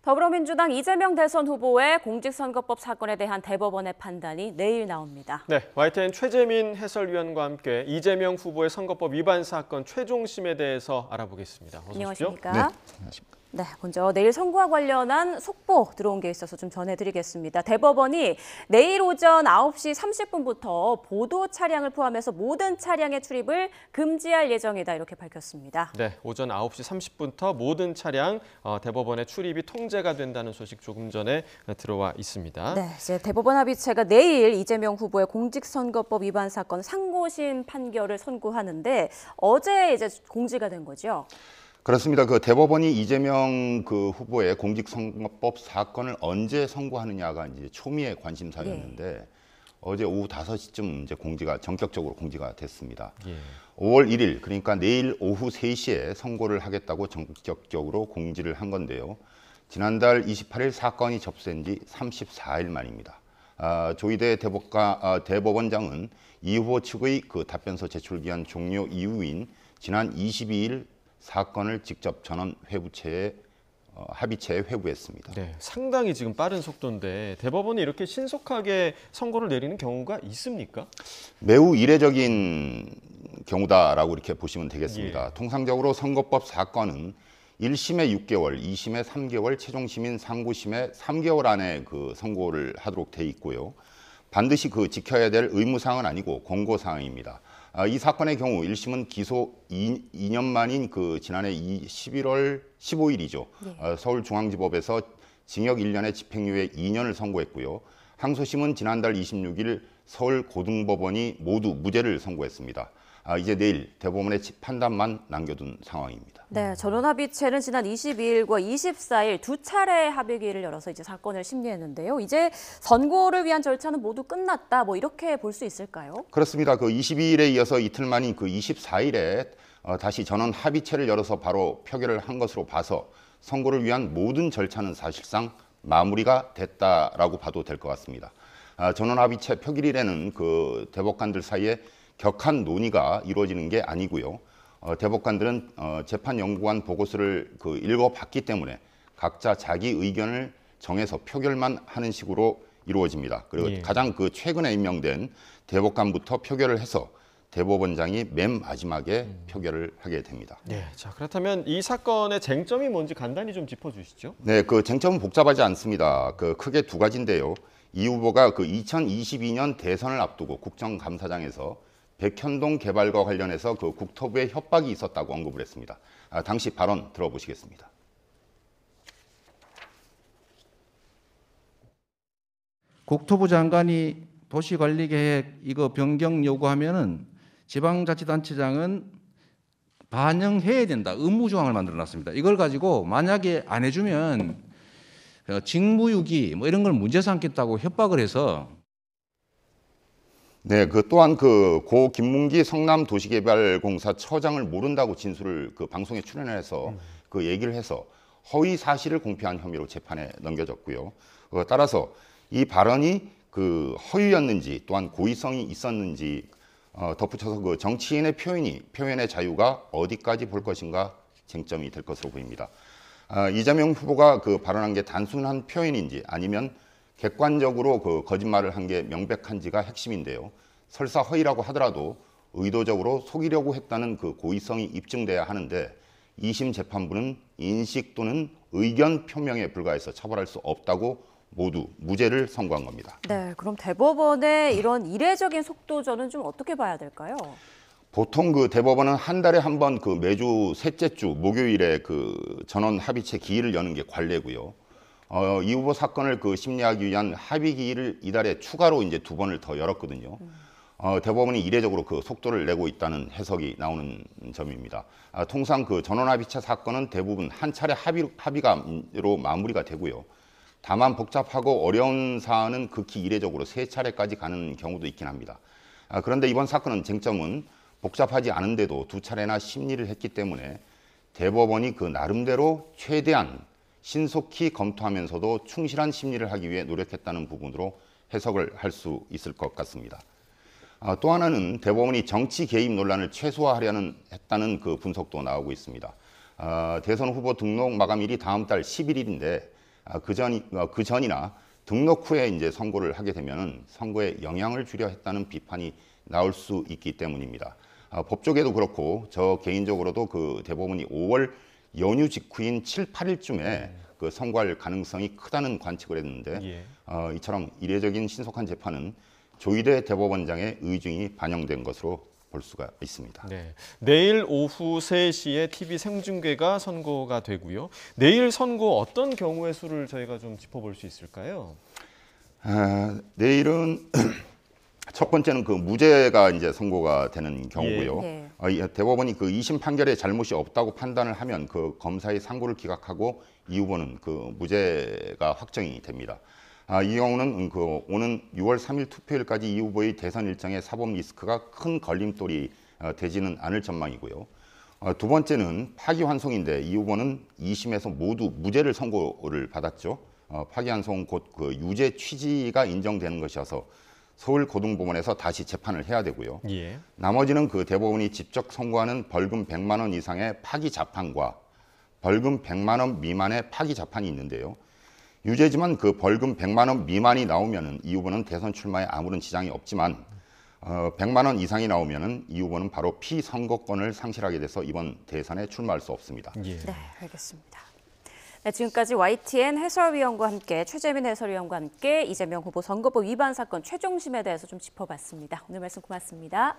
더불어민주당 이재명 대선 후보의 공직선거법 사건에 대한 대법원의 판단이 내일 나옵니다. 네, YTN 최재민 해설위원과 함께 이재명 후보의 선거법 위반 사건 최종심에 대해서 알아보겠습니다. 어서 오십시오. 안녕하십니까? 네, 안녕하십니까. 네, 먼저 내일 선고와 관련한 속보 들어온 게 있어서 좀 전해드리겠습니다. 대법원이 내일 오전 9시 30분부터 보도 차량을 포함해서 모든 차량의 출입을 금지할 예정이다 이렇게 밝혔습니다. 네, 오전 9시 30분부터 모든 차량 대법원의 출입이 통제가 된다는 소식 조금 전에 들어와 있습니다. 네, 이제 대법원 합의체가 내일 이재명 후보의 공직선거법 위반 사건 상고심 판결을 선고하는데 어제 이제 공지가 된 거죠. 그렇습니다. 그 대법원이 이재명 그 후보의 공직선거법 사건을 언제 선고하느냐가 이제 초미의 관심사였는데 어제 오후 5시쯤 이제 전격적으로 공지가 됐습니다. 5월 1일 그러니까 내일 오후 3시에 선고를 하겠다고 전격적으로 공지를 한 건데요. 지난달 28일 사건이 접수된 지 34일 만입니다. 조희대 대법원장은 이 후보 측의 그 답변서 제출 기한 종료 이후인 지난 22일 사건을 직접 전원 합의체에 회부했습니다. 네, 상당히 지금 빠른 속도인데 대법원이 이렇게 신속하게 선고를 내리는 경우가 있습니까? 매우 이례적인 경우다라고 이렇게 보시면 되겠습니다. 통상적으로 선거법 사건은 1심에 6개월, 2심에 3개월, 최종심인 상고심에 3개월 안에 그 선고를 하도록 돼 있고요. 반드시 그 지켜야 될 의무사항은 아니고 공고사항입니다. 이 사건의 경우 1심은 기소 2년 만인 그 지난해 11월 15일이죠. 서울중앙지법에서 징역 1년에 집행유예 2년을 선고했고요. 항소심은 지난달 26일 서울고등법원이 모두 무죄를 선고했습니다. 이제 내일 대법원의 판단만 남겨둔 상황입니다. 네, 전원합의체는 지난 22일과 24일 두 차례 합의기일을 열어서 이제 사건을 심리했는데요. 이제 선고를 위한 절차는 모두 끝났다. 뭐 이렇게 볼 수 있을까요? 그렇습니다. 그 22일에 이어서 이틀 만인 그 24일에 다시 전원 합의체를 열어서 바로 표결을 한 것으로 봐서 선고를 위한 모든 절차는 사실상 마무리가 됐다라고 봐도 될 것 같습니다. 전원 합의체 표결일에는 그 대법관들 사이에 격한 논의가 이루어지는 게 아니고요. 대법관들은 재판연구원 보고서를 그 읽어봤기 때문에 각자 자기 의견을 정해서 표결만 하는 식으로 이루어집니다. 그리고 가장 그 최근에 임명된 대법관부터 표결을 해서 대법원장이 맨 마지막에 표결을 하게 됩니다. 네, 자 그렇다면 이 사건의 쟁점이 뭔지 간단히 좀 짚어주시죠. 네, 그 쟁점은 복잡하지 않습니다. 그 크게 두 가지인데요. 이 후보가 그 2022년 대선을 앞두고 국정감사장에서 백현동 개발과 관련해서 그 국토부의 협박이 있었다고 언급을 했습니다. 당시 발언 들어보시겠습니다. 국토부 장관이 도시관리계획 이거 변경 요구하면은 지방자치단체장은 반영해야 된다. 의무조항을 만들어놨습니다. 이걸 가지고 만약에 안 해주면 직무유기 뭐 이런 걸 문제 삼겠다고 협박을 해서. 네, 그 또한 그 고 김문기 성남도시개발공사 처장을 모른다고 진술을 그 방송에 출연해서 그 얘기를 해서 허위 사실을 공표한 혐의로 재판에 넘겨졌고요. 따라서 이 발언이 그 허위였는지 또한 고의성이 있었는지 덧붙여서 그 정치인의 표현의 자유가 어디까지 볼 것인가 쟁점이 될 것으로 보입니다. 이재명 후보가 그 발언한 게 단순한 표현인지 아니면 객관적으로 그 거짓말을 한 게 명백한지가 핵심인데요. 설사 허위라고 하더라도 의도적으로 속이려고 했다는 그 고의성이 입증돼야 하는데 2심 재판부는 인식 또는 의견 표명에 불과해서 처벌할 수 없다고 모두 무죄를 선고한 겁니다. 네, 그럼 대법원의 이런 이례적인 속도전은 좀 어떻게 봐야 될까요? 보통 그 대법원은 한 달에 한 번 그 매주 셋째 주 목요일에 그 전원 합의체 기일을 여는 게 관례고요. 이 후보 사건을 그 심리하기 위한 합의 기일을 이달에 추가로 이제 2번을 더 열었거든요. 대법원이 이례적으로 그 속도를 내고 있다는 해석이 나오는 점입니다. 통상 그 전원 합의체 사건은 대부분 한 차례 합의로 마무리가 되고요. 다만 복잡하고 어려운 사안은 극히 이례적으로 3차례까지 가는 경우도 있긴 합니다. 그런데 이번 사건은 쟁점은 복잡하지 않은데도 2차례나 심리를 했기 때문에 대법원이 그 나름대로 최대한 신속히 검토하면서도 충실한 심리를 하기 위해 노력했다는 부분으로 해석을 할 수 있을 것 같습니다. 또 하나는 대법원이 정치 개입 논란을 최소화하려는 했다는 그 분석도 나오고 있습니다. 대선 후보 등록 마감일이 다음 달 11일인데 그 전이나 등록 후에 이제 선고를 하게 되면은 선거에 영향을 주려 했다는 비판이 나올 수 있기 때문입니다. 법조계도 그렇고 저 개인적으로도 그 대법원이 5월 연휴 직후인 7, 8일쯤에 그 선고할 가능성이 크다는 관측을 했는데 예. 이처럼 이례적인 신속한 재판은 조희대 대법원장의 의중이 반영된 것으로 볼 수가 있습니다. 네. 내일 오후 3시에 TV 생중계가 선고가 되고요. 내일 선고 어떤 경우의 수를 저희가 좀 짚어볼 수 있을까요? 내일은 첫 번째는 그 무죄가 이제 선고가 되는 경우고요. 예. 대법원이 그 2심 판결에 잘못이 없다고 판단을 하면 그 검사의 상고를 기각하고 이 후보는 그 무죄가 확정이 됩니다. 이 경우는 그 오는 6월 3일 투표일까지 이 후보의 대선 일정에 사법 리스크가 큰 걸림돌이 되지는 않을 전망이고요. 두 번째는 파기환송인데 이 후보는 2심에서 모두 무죄를 선고를 받았죠. 파기환송 곧 그 유죄 취지가 인정되는 것이어서 서울고등법원에서 다시 재판을 해야 되고요. 예. 나머지는 그 대법원이 직접 선고하는 벌금 100만 원 이상의 파기 자판과 벌금 100만 원 미만의 파기 자판이 있는데요. 유죄지만 그 벌금 100만 원 미만이 나오면은 이 후보는 대선 출마에 아무런 지장이 없지만 100만 원 이상이 나오면은 이 후보는 바로 피선거권을 상실하게 돼서 이번 대선에 출마할 수 없습니다. 예. 네, 알겠습니다. 네, 지금까지 YTN 해설위원과 함께 최재민 해설위원과 함께 이재명 후보 선거법 위반 사건 최종심에 대해서 좀 짚어봤습니다. 오늘 말씀 고맙습니다.